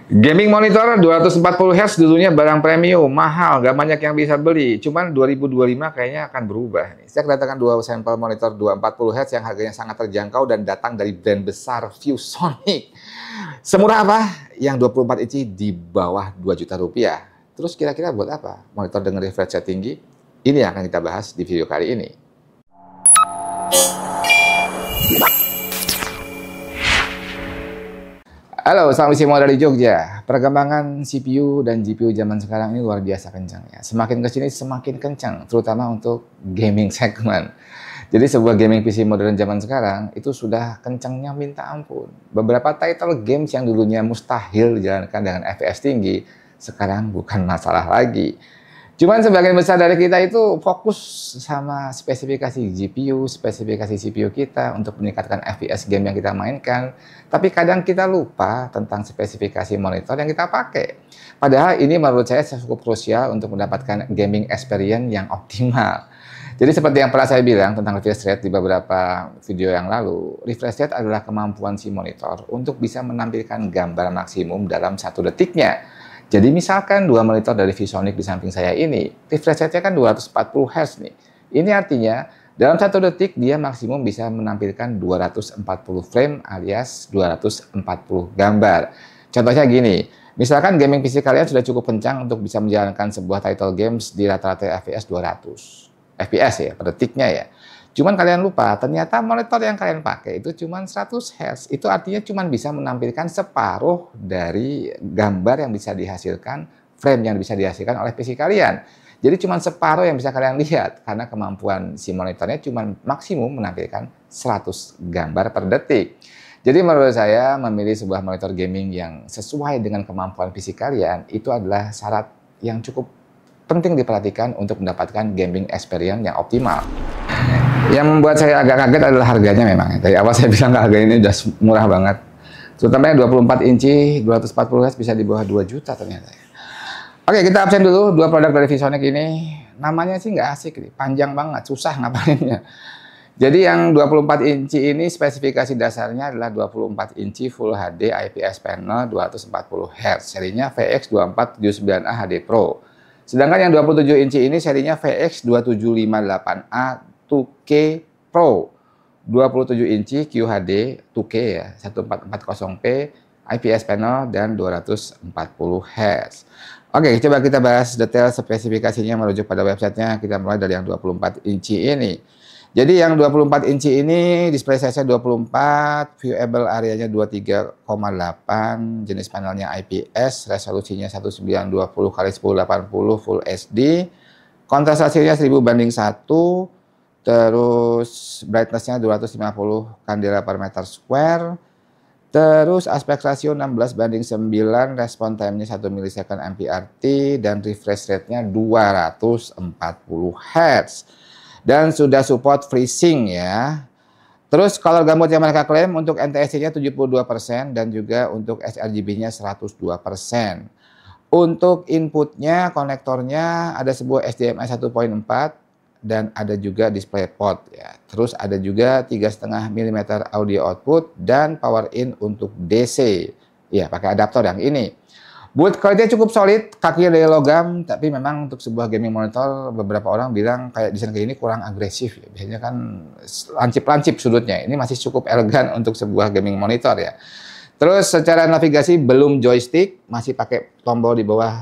Gaming monitor 240 Hz dulunya barang premium, mahal, gak banyak yang bisa beli. Cuman 2025 kayaknya akan berubah. Saya kedatangan dua sampel monitor 240 Hz yang harganya sangat terjangkau dan datang dari brand besar ViewSonic. Semurah apa? Yang 24 inci di bawah 2 juta rupiah. Terus kira-kira buat apa? Monitor dengan refresh rate tinggi? Ini yang akan kita bahas di video kali ini. Halo, selamat siang dari Jogja. Perkembangan CPU dan GPU zaman sekarang ini luar biasa kencangnya. Semakin kesini semakin kencang, terutama untuk gaming segmen. Jadi sebuah gaming PC modern zaman sekarang itu sudah kencangnya minta ampun. Beberapa title games yang dulunya mustahil dijalankan dengan FPS tinggi, sekarang bukan masalah lagi. Cuman sebagian besar dari kita itu fokus sama spesifikasi GPU, spesifikasi CPU kita untuk meningkatkan FPS game yang kita mainkan. Tapi kadang kita lupa tentang spesifikasi monitor yang kita pakai. Padahal ini menurut saya cukup krusial untuk mendapatkan gaming experience yang optimal. Jadi seperti yang pernah saya bilang tentang refresh rate di beberapa video yang lalu, refresh rate adalah kemampuan si monitor untuk bisa menampilkan gambar maksimum dalam 1 detiknya. Jadi misalkan dua monitor dari ViewSonic di samping saya ini, refresh rate-nya kan 240 Hz nih. Ini artinya dalam 1 detik dia maksimum bisa menampilkan 240 frame alias 240 gambar. Contohnya gini, misalkan gaming PC kalian sudah cukup kencang untuk bisa menjalankan sebuah title games di rata-rata FPS 200 FPS ya, per detiknya ya. Cuman kalian lupa, ternyata monitor yang kalian pakai itu cuma 100 Hz. Itu artinya cuma bisa menampilkan separuh dari gambar yang bisa dihasilkan, frame yang bisa dihasilkan oleh PC kalian. Jadi cuma separuh yang bisa kalian lihat, karena kemampuan si monitornya cuma maksimum menampilkan 100 gambar per detik. Jadi menurut saya, memilih sebuah monitor gaming yang sesuai dengan kemampuan PC kalian, itu adalah syarat yang cukup penting diperhatikan untuk mendapatkan gaming experience yang optimal. Yang membuat saya agak kaget adalah harganya memang. Dari awal saya bilang harga ini udah murah banget. Terutama yang 24 inci 240 Hz bisa di bawah 2 juta ternyata. Oke, kita absen dulu dua produk dari ViewSonic ini. Namanya sih nggak asik, panjang banget, susah ngapainnya. Jadi yang 24 inci ini spesifikasi dasarnya adalah 24 inci Full HD IPS panel 240 Hz. Serinya VX2479A HD Pro. Sedangkan yang 27 inci ini serinya VX2758A 2K Pro, 27 inci QHD 2K ya, 1440p, IPS panel dan 240 Hz. Oke, coba kita bahas detail spesifikasinya merujuk pada websitenya. Kita mulai dari yang 24 inci ini. Jadi yang 24 inci ini display size-nya 24, viewable areanya 23,8, jenis panelnya IPS, resolusinya 1920 x 1080 Full HD, kontras hasilnya 1000:1, terus brightness-nya 250 candela per meter square. Terus aspek rasio 16:9, respon time-nya 1 milisecond MPRT, dan refresh rate-nya 240 Hz. Dan sudah support FreeSync ya. Terus color gamut yang mereka klaim untuk NTSC-nya 72% dan juga untuk sRGB-nya 102%. Untuk inputnya, konektornya ada sebuah HDMI 1.4 dan ada juga DisplayPort ya. Terus ada juga 3,5 mm audio output dan power in untuk DC. Ya, pakai adaptor yang ini. Build quality cukup solid, kakinya dari logam, tapi memang untuk sebuah gaming monitor beberapa orang bilang kayak desain kayak ini kurang agresif ya. Biasanya kan lancip-lancip sudutnya. Ini masih cukup elegan untuk sebuah gaming monitor ya. Terus secara navigasi belum joystick, masih pakai tombol di bawah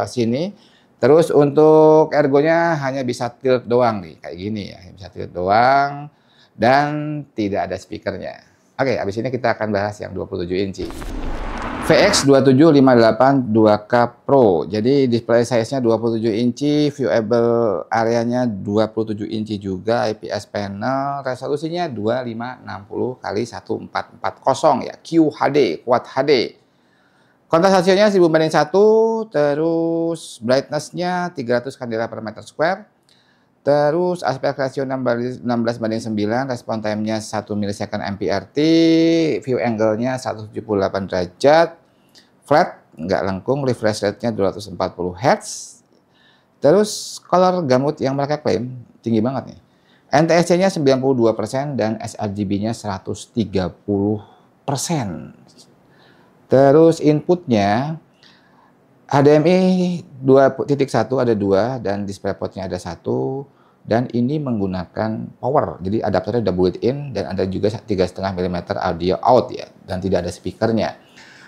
sini. Terus untuk ergonya hanya bisa tilt doang nih, kayak gini ya, bisa tilt doang dan tidak ada speakernya. Oke, habis ini kita akan bahas yang 27 inci. VX2758 2K Pro. Jadi display size-nya 27 inci, viewable areanya 27 inci juga, IPS panel, resolusinya 2560 x 1440 ya, QHD, Quad HD. Kontras hasilnya 1000:1, terus brightness-nya 300 candela per meter square, terus aspek rasio 16:9, respon time-nya 1 milisecond MPRT, view angle-nya 178 derajat, flat, nggak lengkung, refresh rate-nya 240 Hz, terus color gamut yang mereka klaim tinggi banget nih. NTSC-nya 92% dan sRGB-nya 130%. Terus inputnya HDMI 2.1 ada 2 dan DisplayPort-nya ada 1 dan ini menggunakan power. Jadi adapternya udah built-in dan ada juga 3,5 mm audio out ya dan tidak ada speakernya.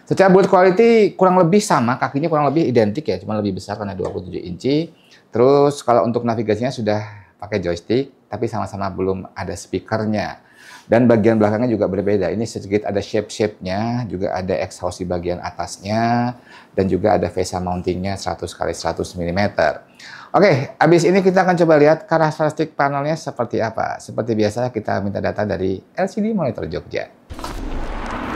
Secara build quality kurang lebih sama, kakinya kurang lebih identik ya, cuma lebih besar karena 27 inci. Terus kalau untuk navigasinya sudah pakai joystick, tapi sama-sama belum ada speakernya. Dan bagian belakangnya juga berbeda. Ini sedikit ada shape-nya, juga ada exhaust di bagian atasnya, dan juga ada VESA mountingnya 100 kali 100 mm. Oke, habis ini kita akan coba lihat karakteristik panelnya seperti apa. Seperti biasa kita minta data dari LCD Monitor Jogja.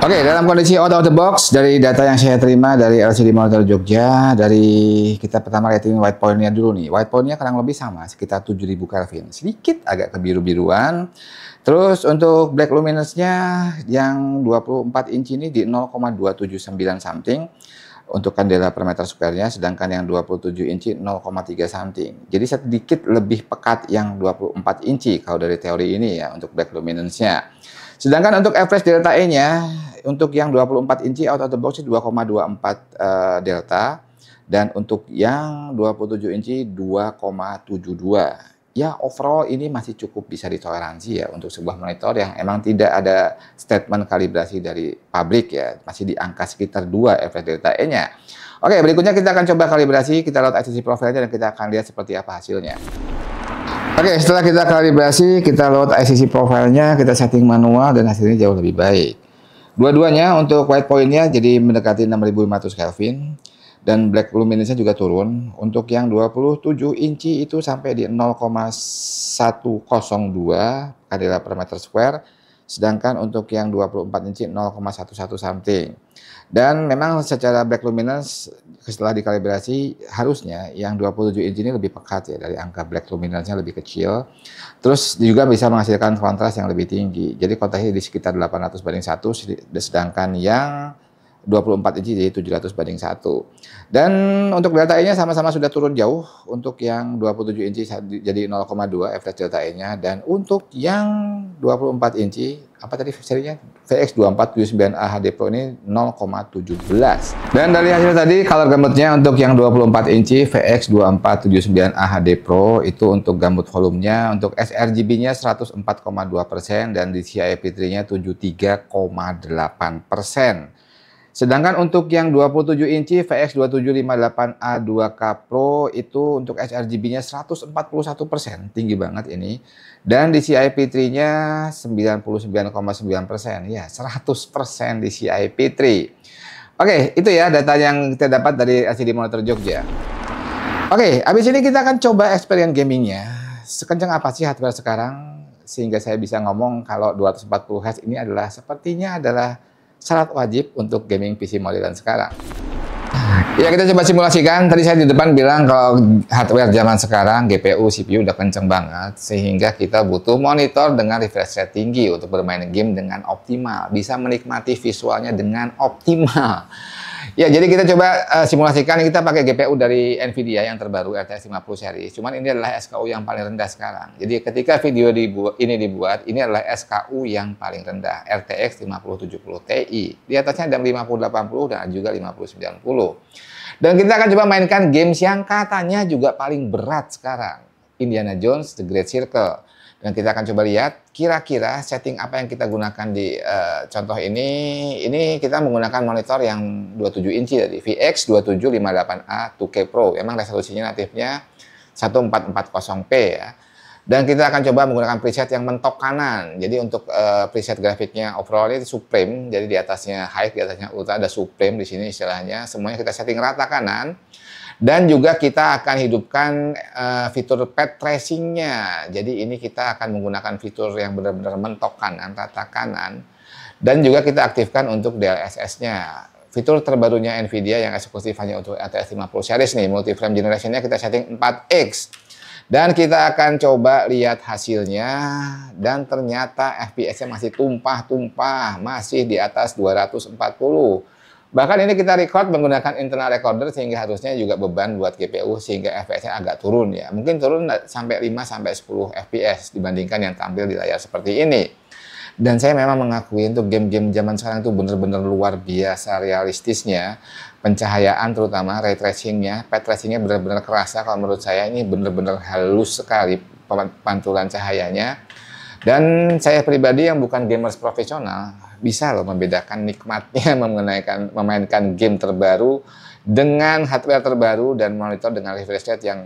Oke, dalam kondisi out of the box, dari data yang saya terima dari LCD Monitor Jogja, dari kita pertama lihat ini white point-nya dulu nih. White point-nya kurang lebih sama, sekitar 7000 Kelvin. Sedikit agak kebiru-biruan. Terus untuk black luminance-nya yang 24 inci ini di 0,279 something untuk kandela per meter square-nya, sedangkan yang 27 inci 0,3 something. Jadi sedikit lebih pekat yang 24 inci kalau dari teori ini ya untuk black luminance-nya. Sedangkan untuk average delta E-nya untuk yang 24 inci out of the box 2,24 delta dan untuk yang 27 inci 2,72. Ya, overall ini masih cukup bisa ditoleransi ya untuk sebuah monitor yang emang tidak ada statement kalibrasi dari pabrik ya, masih di angka sekitar 2 average delta E-nya. Oke, berikutnya kita akan coba kalibrasi, kita load ICC profile-nya dan kita akan lihat seperti apa hasilnya. Oke, setelah kita kalibrasi, kita load ICC profile-nya, kita setting manual dan hasilnya jauh lebih baik. Dua-duanya untuk white point-nya jadi mendekati 6500 Kelvin. Dan black luminance-nya juga turun. Untuk yang 27 inci itu sampai di 0,102 kandela per meter square. Sedangkan untuk yang 24 inci 0,11 something. Dan memang secara black luminance setelah dikalibrasi harusnya yang 27 inci ini lebih pekat ya dari angka black luminance-nya lebih kecil. Terus juga bisa menghasilkan kontras yang lebih tinggi. Jadi kontrasnya di sekitar 800/1, sedangkan yang 24 inci jadi 700/1. Dan untuk delta E-nya sama-sama sudah turun jauh. Untuk yang 27 inci jadi 0,2 average delta E-nya. Dan untuk yang 24 inci, apa tadi serinya? VX2479A HD Pro ini 0,17. Dan dari hasil tadi, color gamutnya untuk yang 24 inci VX2479A HD Pro itu untuk gamut volumenya, untuk sRGB-nya 104,2% dan DCI P3-nya 73,8%. Sedangkan untuk yang 27 inci VX2758A 2K Pro itu untuk sRGB-nya 141%, tinggi banget ini. Dan DCI P3-nya 99,9%, ya 100% DCI P3. Oke, itu ya data yang kita dapat dari LCD Monitor Jogja. Oke, habis ini kita akan coba experience gamingnya. Sekencang apa sih hardware sekarang? Sehingga saya bisa ngomong kalau 240 Hz ini adalah sepertinya adalah syarat wajib untuk gaming PC modelan sekarang. Ya, kita coba simulasikan. Tadi saya di depan bilang kalau hardware zaman sekarang, GPU, CPU udah kenceng banget. Sehingga kita butuh monitor dengan refresh rate tinggi untuk bermain game dengan optimal. Bisa menikmati visualnya dengan optimal. Ya, jadi kita coba simulasikan. Kita pakai GPU dari NVIDIA yang terbaru RTX 50 series. Cuman ini adalah SKU yang paling rendah sekarang. Jadi ketika video ini dibuat, ini adalah SKU yang paling rendah, RTX 5070 Ti. Di atasnya ada 5080 dan juga 5090. Dan kita akan coba mainkan games yang katanya juga paling berat sekarang. Indiana Jones, The Great Circle. Dan kita akan coba lihat kira-kira setting apa yang kita gunakan di contoh ini. Ini kita menggunakan monitor yang 27 inci dari VX2758A 2K Pro. Memang resolusinya natifnya 1440p ya. Dan kita akan coba menggunakan preset yang mentok kanan. Jadi untuk preset grafiknya overall ini Supreme. Jadi di atasnya High, di atasnya Ultra, ada Supreme di sini istilahnya. Semuanya kita setting rata kanan. Dan juga kita akan hidupkan fitur path tracing-nya. Jadi ini kita akan menggunakan fitur yang benar-benar mentok kanan, rata kanan. Dan juga kita aktifkan untuk DLSS-nya. Fitur terbarunya NVIDIA yang eksklusif hanya untuk RTX 50 series nih. Multi-frame generation-nya kita setting 4X. Dan kita akan coba lihat hasilnya. Dan ternyata FPS-nya masih tumpah-tumpah. Masih di atas 240. Bahkan ini kita record menggunakan internal recorder sehingga harusnya juga beban buat GPU sehingga FPS-nya agak turun ya. Mungkin turun sampai 5-10 FPS dibandingkan yang tampil di layar seperti ini. Dan saya memang mengakui untuk game-game zaman sekarang itu benar-benar luar biasa realistisnya. Pencahayaan terutama, ray tracing-nya, path tracing-nya benar-benar kerasa. Kalau menurut saya ini benar-benar halus sekali pantulan cahayanya. Dan saya pribadi yang bukan gamers profesional, bisa loh membedakan nikmatnya memainkan game terbaru dengan hardware terbaru dan monitor dengan refresh rate yang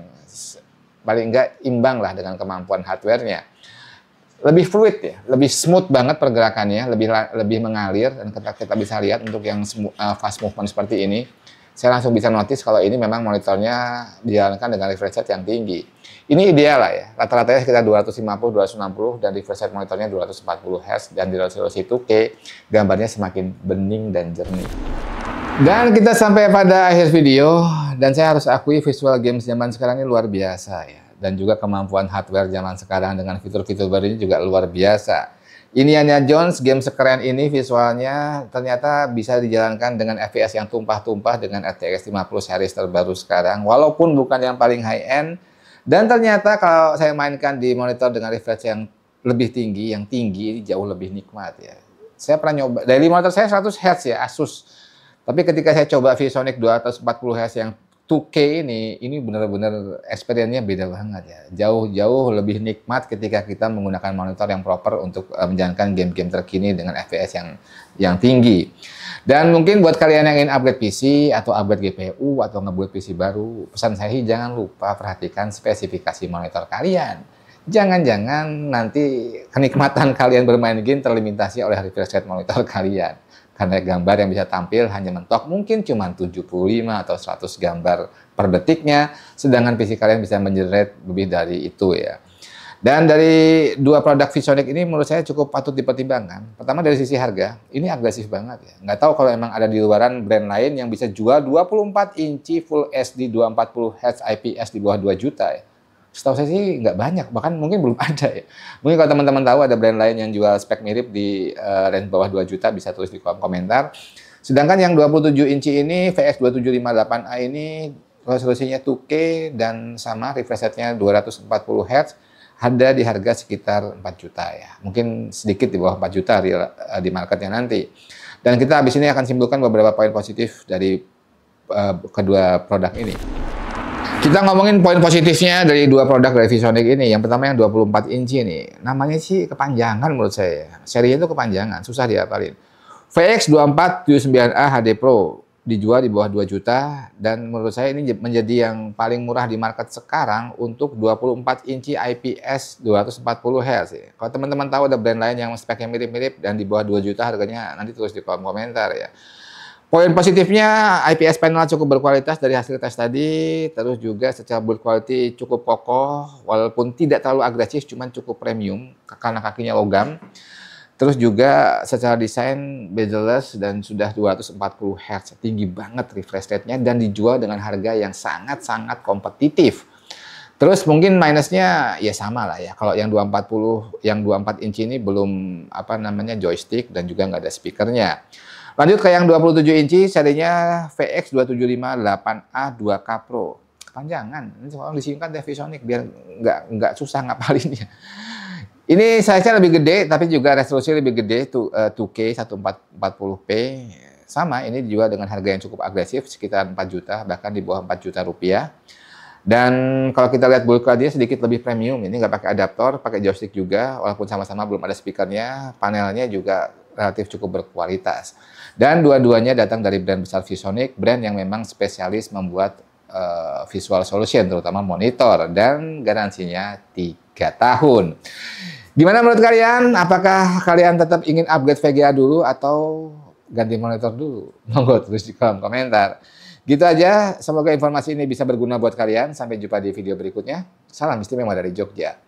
paling enggak imbang lah dengan kemampuan hardware-nya. Lebih fluid ya, lebih smooth banget pergerakannya, lebih mengalir, dan kita bisa lihat untuk yang fast movement seperti ini, saya langsung bisa notice kalau ini memang monitornya dijalankan dengan refresh rate yang tinggi. Ini ideal lah ya, rata-ratanya sekitar 250-260 dan refresh rate monitornya 240 Hz dan di resolusi 2K, gambarnya semakin bening dan jernih. Dan kita sampai pada akhir video, dan saya harus akui visual games zaman sekarang ini luar biasa ya. Dan juga kemampuan hardware zaman sekarang dengan fitur-fitur baru ini juga luar biasa. Indiana Jones, game sekeren ini visualnya ternyata bisa dijalankan dengan FPS yang tumpah-tumpah dengan RTX 50 series terbaru sekarang. Walaupun bukan yang paling high-end. Dan ternyata kalau saya mainkan di monitor dengan refresh yang lebih tinggi, yang tinggi jauh lebih nikmat ya. Saya pernah nyoba, dari monitor saya 100 Hz ya, Asus. Tapi ketika saya coba ViewSonic 240 Hz yang 2K ini benar-benar experience-nya beda banget ya. Jauh-jauh lebih nikmat ketika kita menggunakan monitor yang proper untuk menjalankan game-game terkini dengan FPS yang tinggi. Dan mungkin buat kalian yang ingin upgrade PC atau upgrade GPU atau ngebuat PC baru, pesan saya jangan lupa perhatikan spesifikasi monitor kalian. Jangan-jangan nanti kenikmatan kalian bermain game terlimitasi oleh refresh rate monitor kalian. Karena gambar yang bisa tampil hanya mentok mungkin cuma 75 atau 100 gambar per detiknya, sedangkan PC kalian bisa mengenerate lebih dari itu ya. Dan dari dua produk ViewSonic ini menurut saya cukup patut dipertimbangkan. Pertama dari sisi harga, ini agresif banget ya. Nggak tahu kalau emang ada di luaran brand lain yang bisa jual 24 inci Full HD 240 Hz IPS di bawah 2 juta ya. Setahu saya sih nggak banyak, bahkan mungkin belum ada ya. Mungkin kalau teman-teman tahu ada brand lain yang jual spek mirip di range bawah 2 juta, bisa tulis di kolom komentar. Sedangkan yang 27 inci ini, VX2758A ini resolusinya 2K dan sama refresh rate-nya 240 Hz, ada di harga sekitar 4 juta ya. Mungkin sedikit di bawah 4 juta di marketnya nanti. Dan kita habis ini akan simpulkan beberapa poin positif dari kedua produk ini. Kita ngomongin poin positifnya dari dua produk dari ViewSonic ini. Yang pertama yang 24 inci ini. Namanya sih kepanjangan menurut saya. Serinya itu kepanjangan, susah diapalin. VX2479A HD Pro dijual di bawah 2 juta. Dan menurut saya ini menjadi yang paling murah di market sekarang untuk 24 inci IPS 240 Hz. Kalau teman-teman tahu ada brand lain yang speknya mirip-mirip dan di bawah 2 juta harganya, nanti tulis di kolom komentar ya. Poin positifnya, IPS panel cukup berkualitas dari hasil tes tadi, terus juga secara build quality cukup kokoh, walaupun tidak terlalu agresif, cuman cukup premium, karena kakinya logam. Terus juga secara desain bezel-less dan sudah 240 Hz, tinggi banget refresh rate-nya dan dijual dengan harga yang sangat-sangat kompetitif. Terus mungkin minusnya ya sama lah ya, kalau yang 24 inci ini belum joystick dan juga nggak ada speakernya. Lanjut ke yang 27 inci, serinya VX2758A 2K Pro. Kepanjangan, ini kalau disingkat dari ViewSonic biar nggak susah ngapalinnya. Ini size-nya lebih gede, tapi juga resolusi lebih gede, 2K 1440p. Sama, ini juga dengan harga yang cukup agresif, sekitar 4 juta, bahkan di bawah 4 juta rupiah. Dan kalau kita lihat build quality sedikit lebih premium, ini nggak pakai adaptor, pakai joystick juga, walaupun sama-sama belum ada speakernya, panelnya juga relatif cukup berkualitas. Dan dua-duanya datang dari brand besar ViewSonic, brand yang memang spesialis membuat visual solution, terutama monitor, dan garansinya 3 tahun. Gimana menurut kalian? Apakah kalian tetap ingin upgrade VGA dulu atau ganti monitor dulu? Monggo tulis di kolom komentar. Gitu aja, semoga informasi ini bisa berguna buat kalian. Sampai jumpa di video berikutnya. Salam istimewa dari Jogja.